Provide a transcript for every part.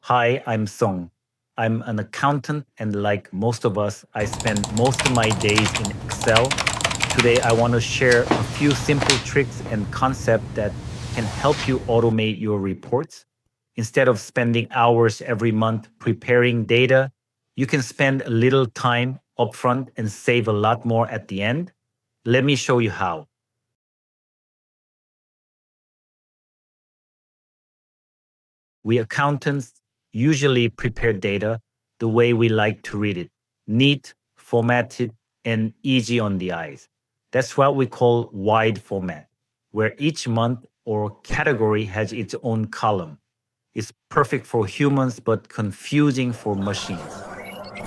Hi, I'm Song. I'm an accountant, and like most of us, I spend most of my days in Excel. Today, I want to share a few simple tricks and concepts that can help you automate your reports. Instead of spending hours every month preparing data, you can spend a little time upfront and save a lot more at the end. Let me show you how. We accountants usually prepare data the way we like to read it: neat, formatted, and easy on the eyes. That's what we call wide format, where each month or category has its own column. It's perfect for humans but confusing for machines.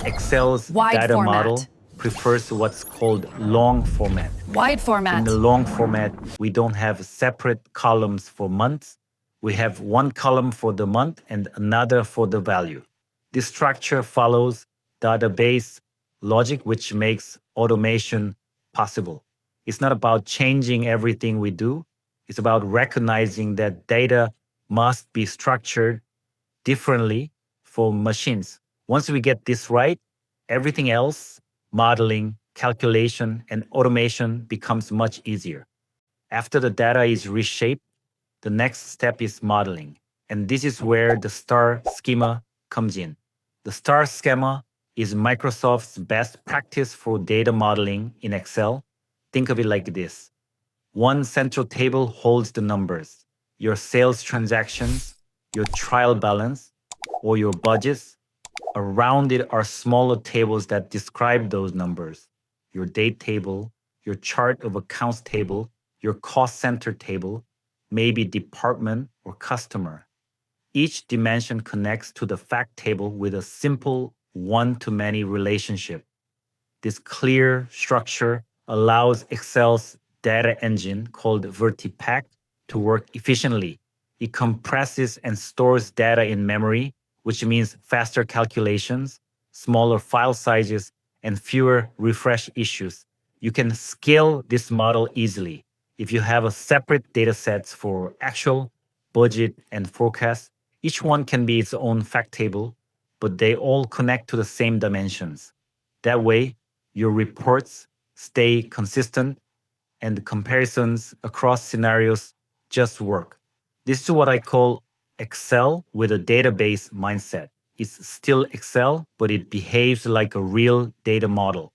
Excel's Wide data format. model prefers what's called long format. Wide In the format. long format, we don't have separate columns for months. We have one column for the month and another for the value. This structure follows database logic, which makes automation possible. It's not about changing everything we do, it's about recognizing that data must be structured differently for machines. Once we get this right, everything else, modeling, calculation, and automation becomes much easier. After the data is reshaped, the next step is modeling. And this is where the star schema comes in. The star schema is Microsoft's best practice for data modeling in Excel. Think of it like this: one central table holds the numbers, your sales transactions, your trial balance, or your budgets. Around it are smaller tables that describe those numbers: your date table, your chart of accounts table, your cost center table, maybe department or customer. Each dimension connects to the fact table with a simple one to many relationship. This clear structure allows Excel's data engine called VertiPack to work efficiently. It compresses and stores data in memory, which means faster calculations, smaller file sizes, and fewer refresh issues. You can scale this model easily. If you have a separate data sets for actual, budget, and forecast, each one can be its own fact table, but they all connect to the same dimensions. That way, your reports stay consistent and the comparisons across scenarios just work. This is what I call Excel with a database mindset. It's still Excel, but it behaves like a real data model.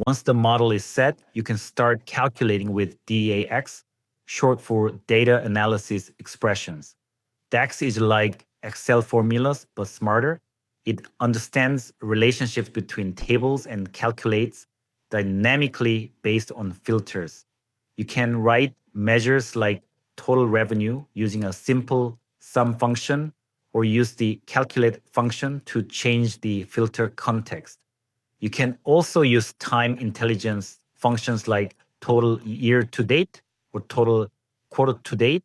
Once the model is set, you can start calculating with DAX, short for data analysis expressions. DAX is like Excel formulas, but smarter. It understands relationships between tables and calculates dynamically based on filters. You can write measures like total revenue using a simple sum function or use the calculate function to change the filter context. You can also use time intelligence functions like total year to date or total quarter to date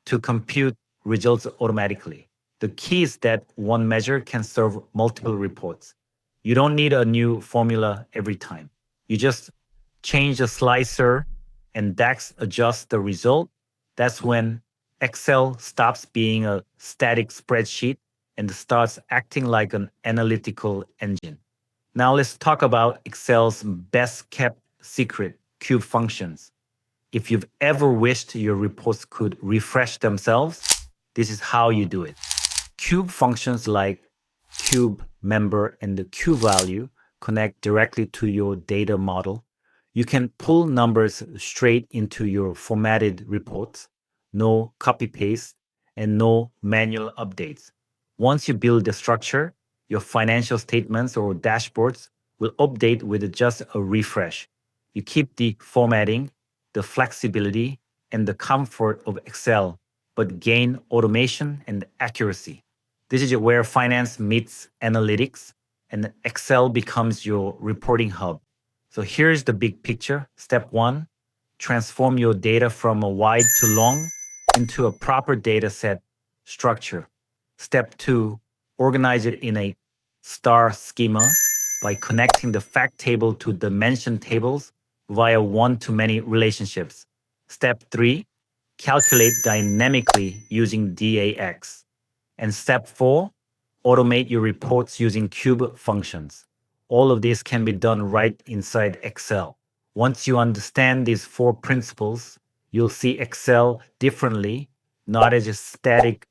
to compute results automatically. The key is that one measure can serve multiple reports. You don't need a new formula every time. You just change the slicer and DAX adjusts the result. That's when Excel stops being a static spreadsheet and starts acting like an analytical engine. Now let's talk about Excel's best kept secret, cube functions. If you've ever wished your reports could refresh themselves, this is how you do it. Cube functions like cube member and the cube value connect directly to your data model. You can pull numbers straight into your formatted reports, no copy paste, and no manual updates. Once you build the structure, your financial statements or dashboards will update with just a refresh. You keep the formatting, the flexibility, and the comfort of Excel, but gain automation and accuracy. This is where finance meets analytics and Excel becomes your reporting hub. So here's the big picture. Step one: transform your data from a wide to long into a proper data set structure. Step two: organize it in a star schema by connecting the fact table to dimension tables via one to many relationships. Step three: calculate dynamically using DAX. And step four: automate your reports using cube functions. All of this can be done right inside Excel. Once you understand these four principles, you'll see Excel differently, not as a static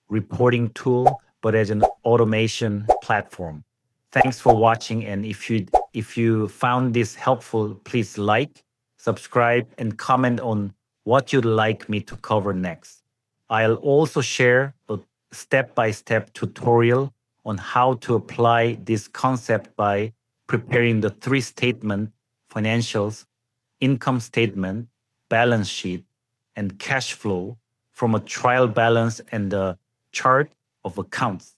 reporting tool, but as an automation platform. Thanks for watching, and if you found this helpful, please like, subscribe, and comment on what you'd like me to cover next. I'll also share a step-by-step tutorial on how to apply this concept by preparing the three statement financials, income statement, balance sheet, and cash flow from a trial balance and a chart of accounts.